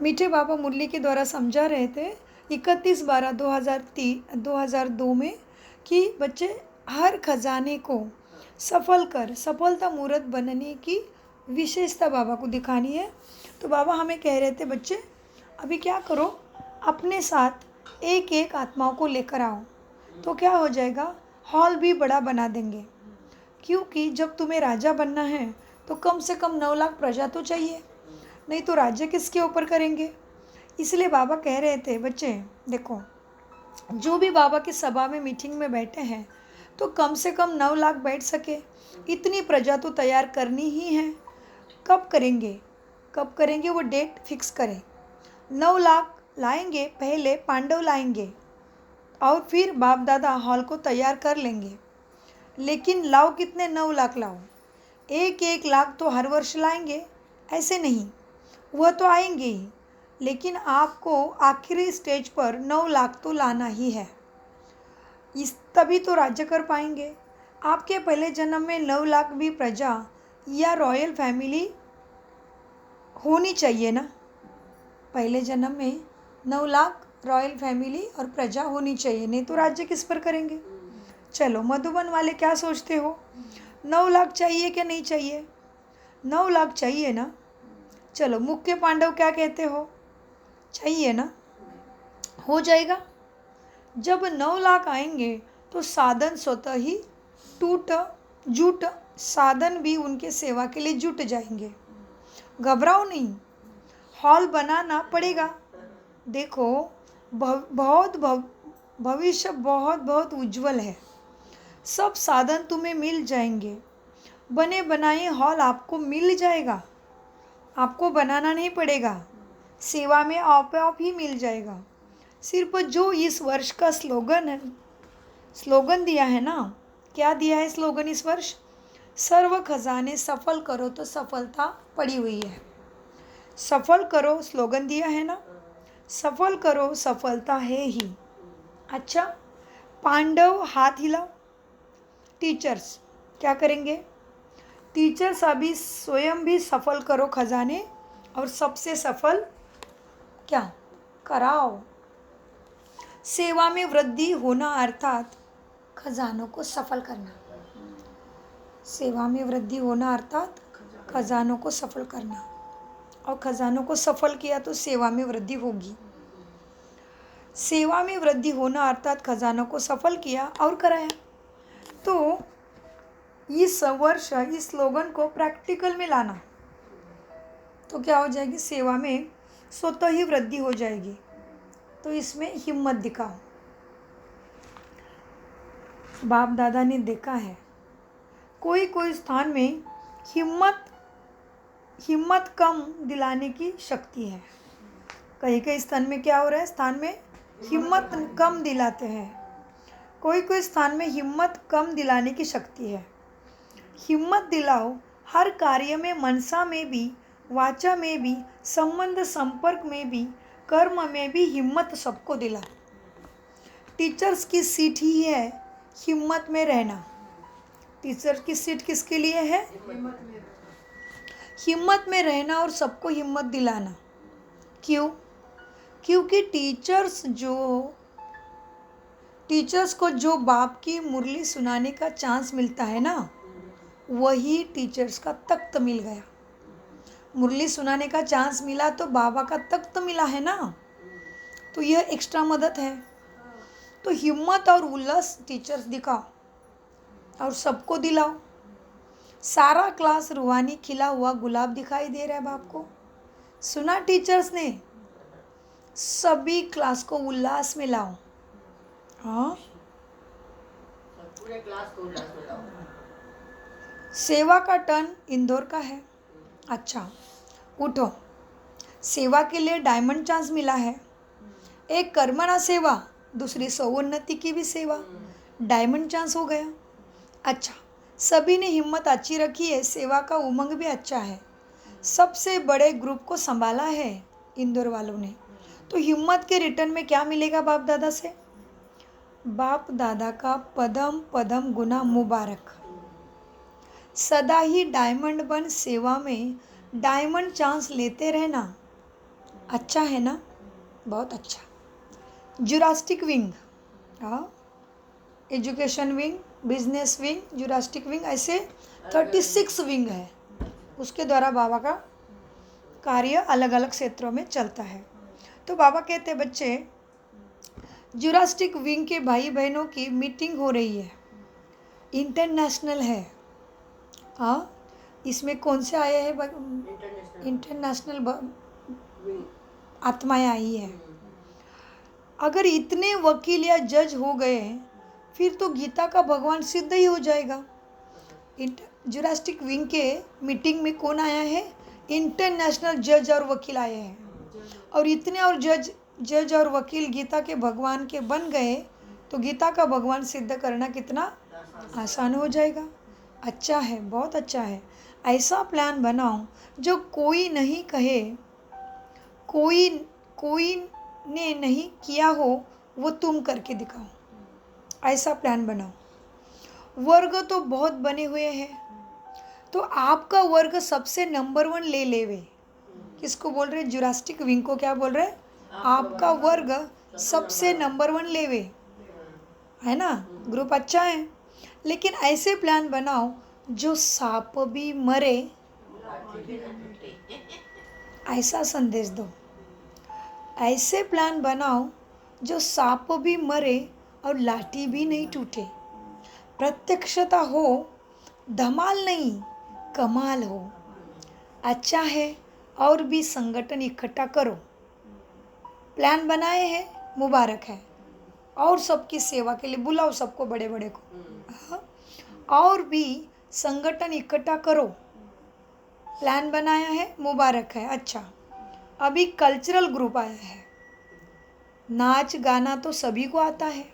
मीठे बाबा मुरली के द्वारा समझा रहे थे 31/12/2002 में कि बच्चे हर खजाने को सफलता मूर्त बनने की विशेषता बाबा को दिखानी है। तो बाबा हमें कह रहे थे बच्चे अभी क्या करो, अपने साथ एक एक आत्माओं को लेकर आओ, तो क्या हो जाएगा, हॉल भी बड़ा बना देंगे। क्योंकि जब तुम्हें राजा बनना है तो कम से कम 9 लाख प्रजा तो चाहिए, नहीं तो राज्य किसके ऊपर करेंगे। इसलिए बाबा कह रहे थे बच्चे देखो, जो भी बाबा की सभा में मीटिंग में बैठे हैं तो कम से कम 9 लाख बैठ सके, इतनी प्रजा तो तैयार करनी ही है। कब करेंगे वो डेट फिक्स करें। 9 लाख लाएंगे, पहले पांडव लाएंगे और फिर बाप दादा हॉल को तैयार कर लेंगे। लेकिन लाओ कितने, 9 लाख लाओ। 1-1 लाख तो हर वर्ष लाएंगे ऐसे नहीं, वह तो आएंगे ही, लेकिन आपको आखिरी स्टेज पर 9 लाख तो लाना ही है, इस तभी तो राज्य कर पाएंगे। आपके पहले जन्म में 9 लाख भी प्रजा या रॉयल फैमिली होनी चाहिए ना। पहले जन्म में 9 लाख रॉयल फैमिली और प्रजा होनी चाहिए, नहीं तो राज्य किस पर करेंगे। चलो मधुबन वाले क्या सोचते हो, 9 लाख चाहिए क्या नहीं चाहिए? 9 लाख चाहिए ना। चलो मुख्य पांडव क्या कहते हो, चाहिए ना, हो जाएगा। जब 9 लाख आएंगे तो साधन स्वतः ही जुट साधन भी उनके सेवा के लिए जुट जाएंगे। घबराओ नहीं, हॉल बनाना पड़ेगा। देखो भविष्य बहुत उज्जवल है, सब साधन तुम्हें मिल जाएंगे। बने बनाए हॉल आपको मिल जाएगा, आपको बनाना नहीं पड़ेगा, सेवा में आप ही मिल जाएगा। सिर्फ जो इस वर्ष का स्लोगन दिया है ना, क्या दिया है स्लोगन इस वर्ष, सर्व खजाने सफल करो तो सफलता पड़ी हुई है। सफल करो स्लोगन दिया है ना, सफल करो सफलता है ही। अच्छा, पांडव हाथ हिलाओ। टीचर्स क्या करेंगे, टीचर्स अभी स्वयं भी सफल करो खजाने और सबसे सफल क्या कराओ। सेवा में वृद्धि होना अर्थात खजानों को सफल करना। सेवा में वृद्धि होना अर्थात खजानों को सफल करना, और खजानों को सफल किया तो सेवा में वृद्धि होगी। सेवा में वृद्धि होना अर्थात खजानों को सफल किया और कराया। तो इस वर्ष इस स्लोगन को प्रैक्टिकल में लाना, तो क्या हो जाएगी, सेवा में स्वतः ही वृद्धि हो जाएगी। तो इसमें हिम्मत दिखाओ। बाप दादा ने देखा है कोई स्थान में हिम्मत कम दिलाने की शक्ति है। कई स्थान में क्या हो रहा है, स्थान में हिम्मत कम दिलाते हैं। कोई स्थान में हिम्मत कम दिलाने की शक्ति है। हिम्मत दिलाओ, हर कार्य में, मनसा में भी, वाचा में भी, संबंध संपर्क में भी, कर्म में भी हिम्मत सबको दिलाओ। टीचर्स की सीट ही है हिम्मत में रहना। टीचर की सीट किसके लिए है, हिम्मत में रहना और सबको हिम्मत दिलाना। क्यों? क्योंकि टीचर्स को जो बाप की मुरली सुनाने का चांस मिलता है ना, वही टीचर्स का तख्त मिल गया। मुरली सुनाने का चांस मिला तो बाबा का तख्त मिला है ना, तो यह एक्स्ट्रा मदद है। तो हिम्मत और उल्लास टीचर्स दिखाओ और सबको दिलाओ। सारा क्लास रूहानी खिला हुआ गुलाब दिखाई दे रहा है बाप को, सुना टीचर्स ने, सभी क्लास को उल्लास में लाओ। हाँ, पूरे क्लास को उल्लास में लाओ। सेवा का टर्न इंदौर का है। अच्छा उठो, सेवा के लिए डायमंड चांस मिला है। एक कर्मणा सेवा, दूसरी स्वोन्नति की भी सेवा, डायमंड चांस हो गया। अच्छा, सभी ने हिम्मत अच्छी रखी है, सेवा का उमंग भी अच्छा है। सबसे बड़े ग्रुप को संभाला है इंदौर वालों ने। तो हिम्मत के रिटर्न में क्या मिलेगा बाप दादा से, बाप दादा का पदम पदम गुना मुबारक। सदा ही डायमंड बन सेवा में डायमंड चांस लेते रहना। अच्छा है ना, बहुत अच्छा। जुरास्टिक विंग, हाँ, education wing, business wing, juristic wing, ऐसे 36 विंग है। उसके द्वारा बाबा का कार्य अलग अलग क्षेत्रों में चलता है। तो बाबा कहते हैं बच्चे, जुरास्टिक विंग के भाई बहनों की मीटिंग हो रही है, इंटरनेशनल है। हाँ, इसमें कौन से आए हैं? International international wing. आत्माएं आई है। अगर इतने वकील या जज हो गए फिर तो गीता का भगवान सिद्ध ही हो जाएगा। जुरास्टिक विंग के मीटिंग में कौन आया है? इंटरनेशनल जज और वकील आए हैं। और इतने और जज और वकील गीता के भगवान के बन गए तो गीता का भगवान सिद्ध करना कितना आसान हो जाएगा। अच्छा है, बहुत अच्छा है। ऐसा प्लान बनाओ जो कोई नहीं कहे, कोई ने नहीं किया हो वो तुम करके दिखाओ। ऐसा प्लान बनाओ। वर्ग तो बहुत बने हुए हैं, तो आपका वर्ग सबसे नंबर 1 ले लेवे। किसको बोल रहे? जुरास्टिक विंग को क्या बोल रहे? आपका वर्ग सबसे नंबर 1 लेवे, है ना? ग्रुप अच्छा है, लेकिन ऐसे प्लान बनाओ जो सांप भी मरे, ऐसा संदेश दो। ऐसे प्लान बनाओ जो सांप भी मरे और लाठी भी नहीं टूटे, प्रत्यक्षता हो, धमाल नहीं कमाल हो। अच्छा है, और भी संगठन इकट्ठा करो। प्लान बनाए हैं, मुबारक है। और सबकी सेवा के लिए बुलाओ सबको, बड़े बड़े को। हाँ, और भी संगठन इकट्ठा करो। प्लान बनाया है, मुबारक है। अच्छा, अभी कल्चरल ग्रुप आया है। नाच गाना तो सभी को आता है।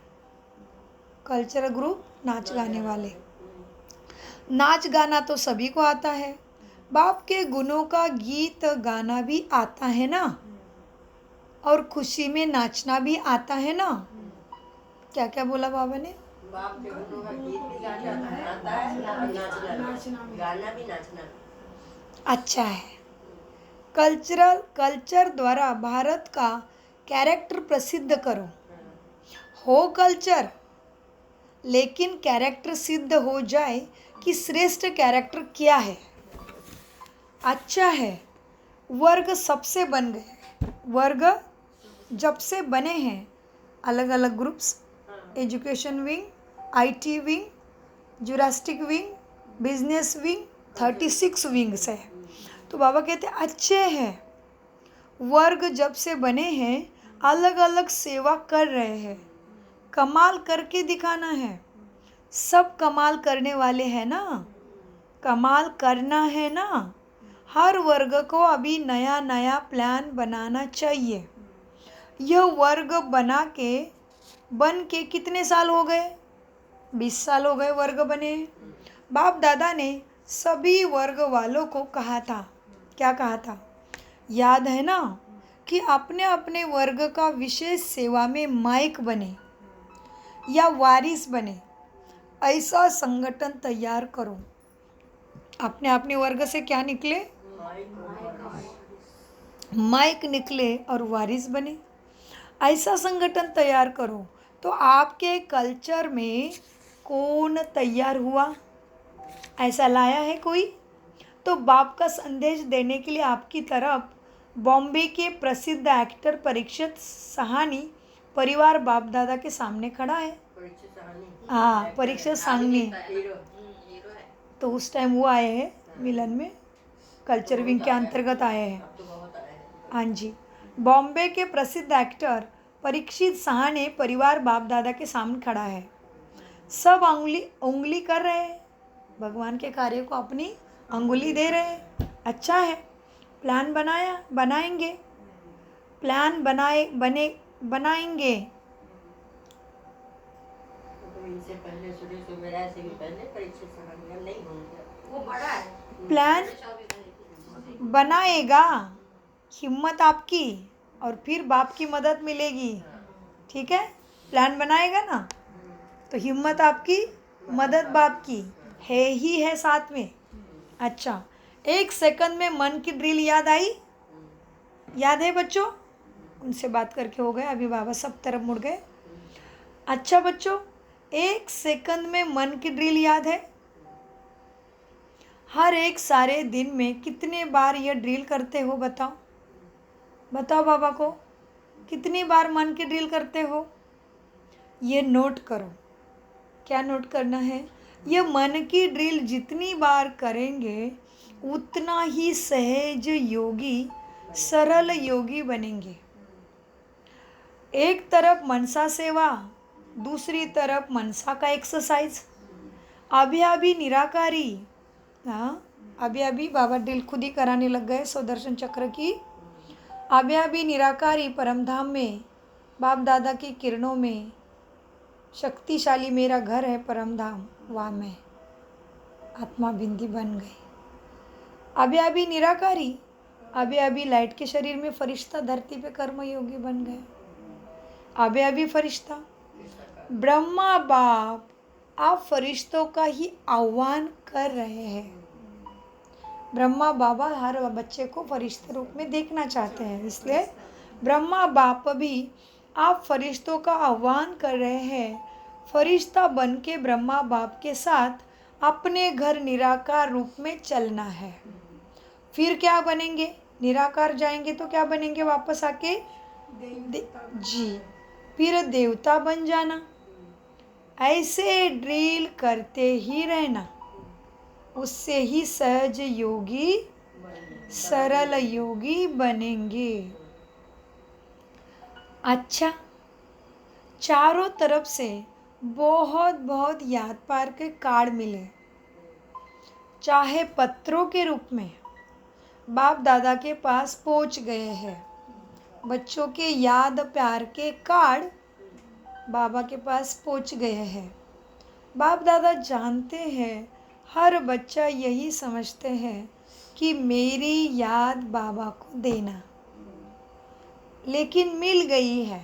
कल्चरल ग्रुप, नाच गाने वाले। नाच गाना तो सभी को आता है। बाप के गुणों का गीत गाना भी आता है ना, और खुशी में नाचना भी आता है ना। क्या क्या बोला बाबा ने? बाप के गुणों का गीत भी गाना आता है और गाना भी नाचना भी। अच्छा है। कल्चर द्वारा भारत का कैरेक्टर प्रसिद्ध करो। हो कल्चर, लेकिन कैरेक्टर सिद्ध हो जाए कि श्रेष्ठ कैरेक्टर क्या है। अच्छा है, वर्ग सबसे बन गए। वर्ग जब से बने हैं, अलग अलग groups, education wing, IT wing, juristic wing, business wing, 36 wings है। तो बाबा कहते हैं अच्छे हैं, वर्ग जब से बने हैं, अलग अलग सेवा कर रहे हैं। कमाल करके दिखाना है। सब कमाल करने वाले हैं ना, कमाल करना है ना। हर वर्ग को अभी नया नया प्लान बनाना चाहिए। यह वर्ग बन के कितने साल हो गए? 20 साल हो गए वर्ग बने। बाप दादा ने सभी वर्ग वालों को कहा था, क्या कहा था? याद है ना, कि अपने अपने वर्ग का विशेष सेवा में माइक बने या वारिस बने, ऐसा संगठन तैयार करो। अपने अपने वर्ग से क्या निकले? माइक निकले और वारिस बने। ऐसा संगठन तैयार करो। तो आपके कल्चर में कौन तैयार हुआ? ऐसा लाया है कोई? तो बाप का संदेश देने के लिए आपकी तरफ बॉम्बे के प्रसिद्ध एक्टर परीक्षित साहनी परिवार बाप दादा के सामने खड़ा है। हाँ, परीक्षित साहनी। तो उस टाइम वो आए हैं मिलन में, कल्चर विंग के अंतर्गत आए हैं। हाँ जी, बॉम्बे के प्रसिद्ध एक्टर परीक्षित साहनी परिवार बाप दादा के सामने खड़ा है। सब उंगली कर रहे हैं, भगवान के कार्य को अपनी अंगुली दे रहे हैं। अच्छा है, प्लान बनाएंगे, प्लान बनाएंगे। इनसे पहले सुरेश उबेराय से भी पहले परीक्षित साहनी नहीं होंगे, वो बड़ा है। प्लान बनाएगा, हिम्मत आपकी, और फिर बाप की मदद मिलेगी। ठीक है, प्लान बनाएगा ना, तो हिम्मत आपकी, मदद बाप की है ही है साथ में। अच्छा, 1 सेकंड में मन की ड्रिल याद आई? याद है बच्चों? उनसे बात करके हो गए, अभी बाबा सब तरफ मुड़ गए। अच्छा बच्चों, 1 सेकंड में मन की ड्रिल याद है? हर एक सारे दिन में कितने बार यह ड्रिल करते हो? बताओ बताओ बाबा को, कितनी बार मन की ड्रिल करते हो? ये नोट करो। क्या नोट करना है? ये मन की ड्रिल जितनी बार करेंगे उतना ही सहज योगी, सरल योगी बनेंगे। एक तरफ मनसा सेवा, दूसरी तरफ मनसा का एक्सरसाइज। अभी अभी निराकारी, हाँ अभी अभी बाबा ड्रिल खुद ही कराने लग गए सुदर्शन चक्र की। अभी अभी निराकारी परमधाम में बाप दादा की किरणों में शक्तिशाली मेरा घर है परमधाम, वहाँ मैं आत्मा बिंदी बन गई। अभी अभी निराकारी, अभी अभी लाइट के शरीर में फरिश्ता धरती पे कर्मयोगी बन गए। अभी अभी फरिश्ता, ब्रह्मा बाप आप फरिश्तों का ही आह्वान कर रहे हैं। ब्रह्मा बाबा हर बच्चे को फरिश्ते रूप में देखना चाहते हैं, इसलिए ब्रह्मा बाप भी आप फरिश्तों का आह्वान कर रहे हैं। फरिश्ता बन के ब्रह्मा बाप के साथ अपने घर निराकार रूप में चलना है। फिर क्या बनेंगे? निराकार जाएंगे तो क्या बनेंगे वापस आके? जी, फिर देवता बन जाना। ऐसे ड्रिल करते ही रहना, उससे ही सहज योगी, सरल योगी बनेंगे। अच्छा, चारों तरफ से बहुत बहुत याद पार के कार्ड मिले, चाहे पत्रों के रूप में बाप दादा के पास पहुंच गए हैं। बच्चों के याद प्यार के कार्ड बाबा के पास पहुंच गए हैं। बाप दादा जानते हैं, हर बच्चा यही समझते हैं कि मेरी याद बाबा को देना, लेकिन मिल गई है।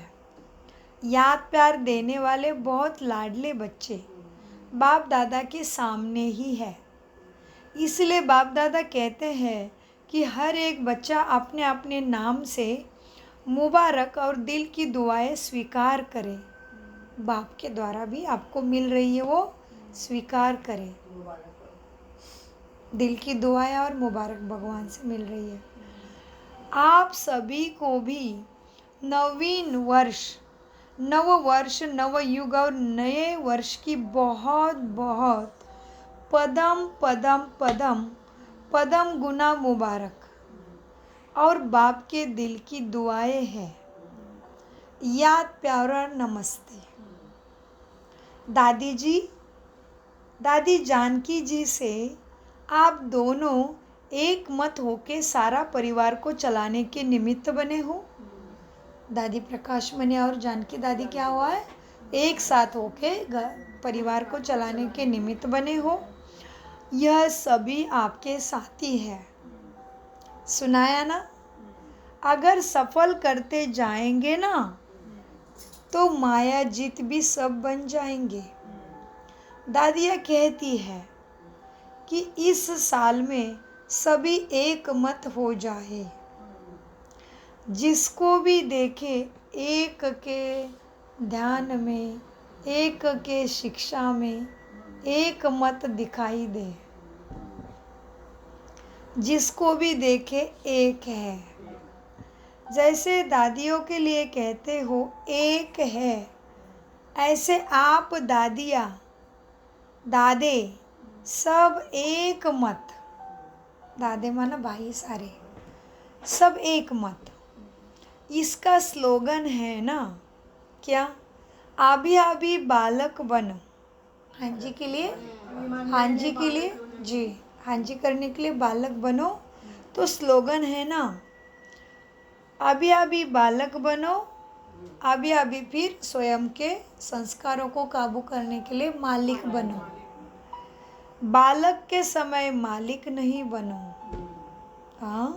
याद प्यार देने वाले बहुत लाडले बच्चे बाप दादा के सामने ही है। इसलिए बाप दादा कहते हैं कि हर एक बच्चा अपने अपने नाम से मुबारक और दिल की दुआएं स्वीकार करे। बाप के द्वारा भी आपको मिल रही है, वो स्वीकार करें। दिल की दुआएं और मुबारक भगवान से मिल रही है। आप सभी को भी नवीन वर्ष, नव वर्ष, नव युग और नए वर्ष की बहुत बहुत पदम पदम पदम पदम गुना मुबारक और बाप के दिल की दुआएं हैं। याद प्यारा नमस्ते। दादी जी, दादी जानकी जी से आप दोनों एक मत होके सारा परिवार को चलाने के निमित्त बने हो। दादी प्रकाश मनी और जानकी दादी क्या हुआ है? एक साथ होके परिवार को चलाने के निमित्त बने हो। यह सभी आपके साथी है। सुनाया ना? अगर सफल करते जाएंगे ना तो माया जीत भी सब बन जाएंगे। दादिया कहती है कि इस साल में सभी एक मत हो जाए। जिसको भी देखे एक के ध्यान में, एक के शिक्षा में एक मत दिखाई दे। जिसको भी देखे एक है। जैसे दादियों के लिए कहते हो एक है, ऐसे आप दादिया दादे सब एक मत। दादे माना भाई सारे, सब एक मत। इसका स्लोगन है ना क्या? अभी अभी बालक बनो। हाँ जी के लिए, हाँ जी के लिए, जी हाँ जी करने के लिए बालक बनो। तो स्लोगन है ना, अभी अभी बालक बनो, अभी अभी फिर स्वयं के संस्कारों को काबू करने के लिए मालिक बनो। बालक के समय मालिक नहीं बनो। हाँ,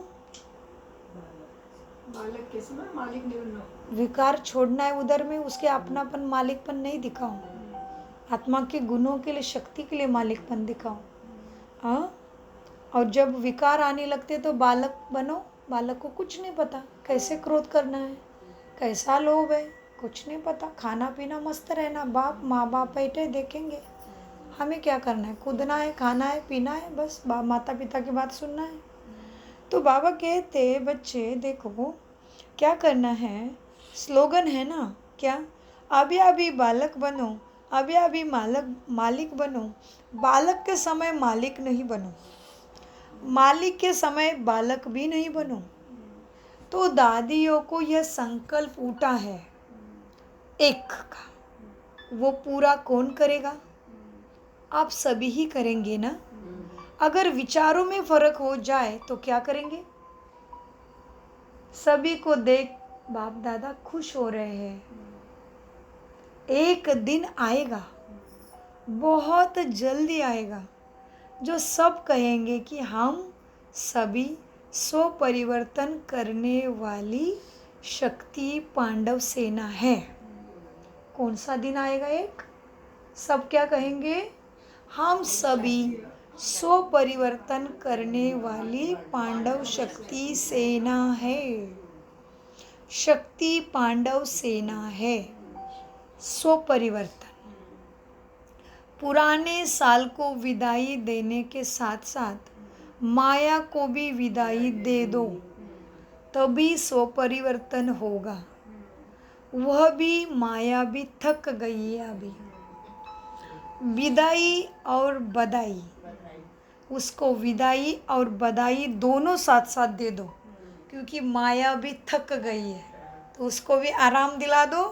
बालक के समय मालिक नहीं बनना। विकार छोड़ना है उधर में, उसके अपनापन मालिकपन नहीं दिखाओ। आत्मा के गुणों के लिए, शक्ति के लिए मालिकपन दिखाओ। हाँ, और जब विकार आने लगते तो बालक बनो। बालक को कुछ नहीं पता, कैसे क्रोध करना है, कैसा लोभ है, कुछ नहीं पता। खाना पीना मस्त रहना, बाप माँ बाप बैठे देखेंगे, हमें क्या करना है, कूदना है, खाना है, पीना है, बस माता पिता की बात सुनना है। तो बाबा कहते बच्चे देखो क्या करना है, स्लोगन है ना क्या, अभी अभी बालक बनो, अभी अभी मालिक बनो। बालक के समय मालिक नहीं बनो, मालिक के समय बालक भी नहीं बनो। तो दादियों को यह संकल्प उठा है एक का, वो पूरा कौन करेगा, आप सभी ही करेंगे ना। अगर विचारों में फर्क हो जाए तो क्या करेंगे, सभी को देख बाप दादा खुश हो रहे हैं। एक दिन आएगा, बहुत जल्दी आएगा, जो सब कहेंगे कि हम सभी स्व परिवर्तन करने वाली शक्ति पांडव सेना है। कौन सा दिन आएगा एक, सब क्या कहेंगे, हम सभी स्व परिवर्तन करने वाली पांडव शक्ति सेना है। शक्ति पांडव सेना है, स्व परिवर्तन। पुराने साल को विदाई देने के साथ साथ माया को भी विदाई दे दो, तभी स्व परिवर्तन होगा। वह भी माया भी थक गई है अभी। विदाई और बधाई, उसको विदाई और बधाई दोनों साथ साथ दे दो, क्योंकि माया भी थक गई है, तो उसको भी आराम दिला दो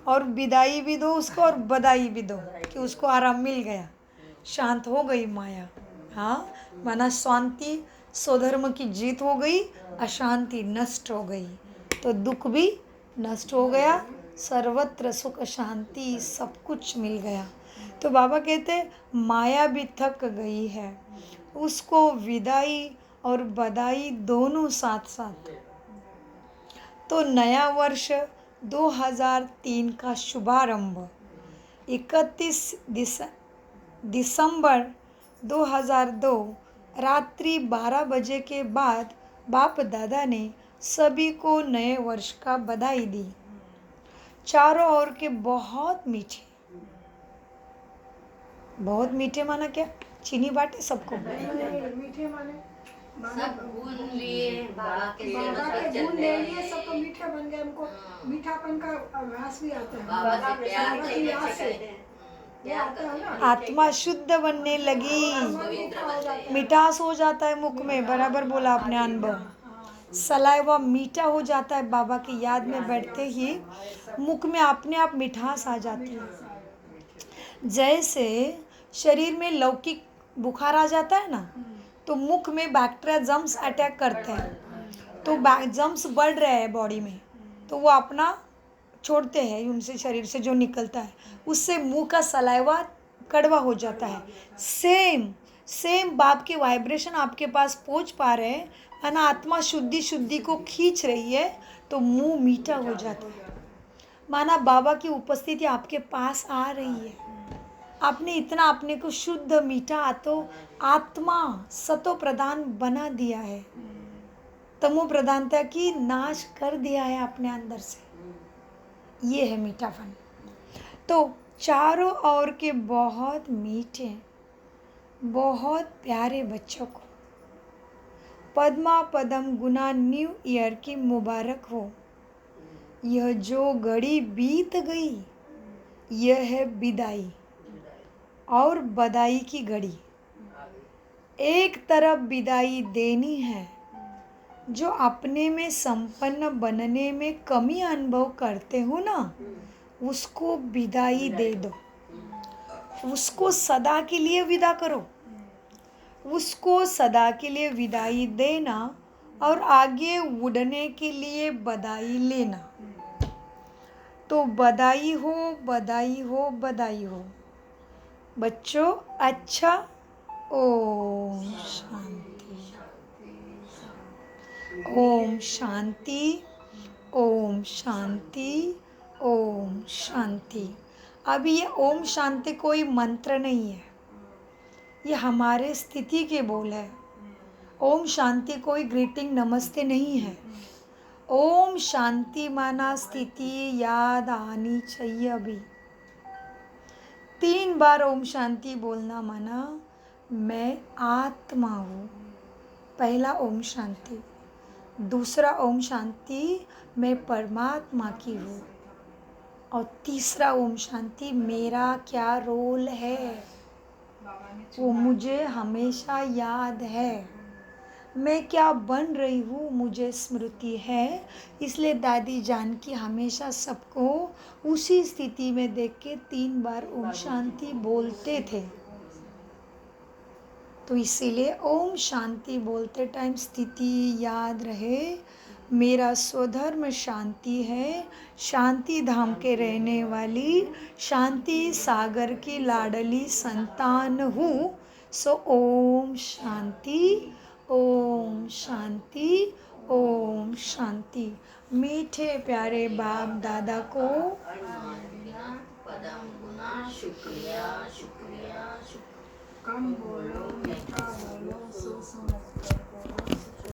और विदाई भी दो उसको और बधाई भी दो कि उसको आराम मिल गया, शांत हो गई माया। हाँ, माना शांति स्वधर्म की जीत हो गई, अशांति नष्ट हो गई, तो दुख भी नष्ट हो गया, सर्वत्र सुख शांति सब कुछ मिल गया। तो बाबा कहते माया भी थक गई है, उसको विदाई और बधाई दोनों साथ साथ। तो नया वर्ष 2003 का शुभारंभ 31 दिसंबर 2002 रात्रि 12 बजे के बाद बाप दादा ने सभी को नए वर्ष का बधाई दी। चारों ओर के बहुत मीठे, बहुत मीठे माना क्या, चीनी बाटे सबको, मीठे माने सब भून लिए, बाबा के बाबा सेवा के चल गुण रहे ले लिए, हैं। सबको मीठा बन गया, हमको मीठापन का आभास भी आता है। बाबा से प्यार बाबा से की याद से प्यार आता है ना, आत्मा शुद्ध बनने लगी, मन मीठा हो जाता है। मिठास हो जाता है मुख में। बराबर बोला आपने अनुभव, सलाइवा मीठा हो जाता है। बाबा की याद में बैठते ही मुख में अपने आप मिठास आ जाती है। जैसे शरीर में लौकिक बुखार आ जाता है ना, तो मुख में बैक्टीरिया जम्स अटैक करते हैं, तो जम्स बढ़ रहे हैं बॉडी में, तो वो अपना छोड़ते हैं, उनसे शरीर से जो निकलता है उससे मुंह का सलाइवा कड़वा हो जाता है। सेम बाप की वाइब्रेशन आपके पास पहुंच पा रहे हैं, है ना, आत्मा शुद्धि को खींच रही है, तो मुंह मीठा हो जाता है। माना बाबा की उपस्थिति आपके पास आ रही है, आपने इतना अपने को शुद्ध मीठा तो आत्मा सतो प्रधान बना दिया है, तमो प्रधानता की नाश कर दिया है अपने अंदर से। ये है मीठापन। तो चारों ओर के बहुत मीठे, बहुत प्यारे बच्चों को पद्मा पदम गुना न्यू ईयर की मुबारक हो। यह जो घड़ी बीत गई, यह है विदाई और बधाई की घड़ी। एक तरफ विदाई देनी है, जो अपने में संपन्न बनने में कमी अनुभव करते हो ना, उसको विदाई दे दो, उसको सदा के लिए विदा करो, उसको सदा के लिए विदाई देना और आगे उड़ने के लिए बधाई लेना। तो बधाई हो, बधाई हो, बधाई हो बच्चों। अच्छा, ओम शांति, ओम शांति, ओम शांति, ओम शांति। अभी ये ओम शांति कोई मंत्र नहीं है, ये हमारे स्थिति के बोल है। ओम शांति कोई ग्रीटिंग नमस्ते नहीं है। ओम शांति माना स्थिति याद आनी चाहिए अभी। 3 बार ओम शांति बोलना माना मैं आत्मा हूँ। पहला ओम शांति। दूसरा ओम शांति मैं परमात्मा की हूँ। और तीसरा ओम शांति मेरा क्या रोल है वो मुझे हमेशा याद है। मैं क्या बन रही हूँ मुझे स्मृति है। इसलिए दादी जानकी हमेशा सबको उसी स्थिति में देख के 3 बार ओम शांति बोलते थे। तो इसीलिए ओम शांति बोलते टाइम स्थिति याद रहे। मेरा स्वधर्म शांति है। शांति धाम के रहने वाली शांति सागर की लाडली संतान हूँ। सो ओम शांति, ओम शांति, ओम शांति। मीठे प्यारे बाप दादा को पदम गुना शुक्रिया शुक्रिया शुक्रिया। कम बोलो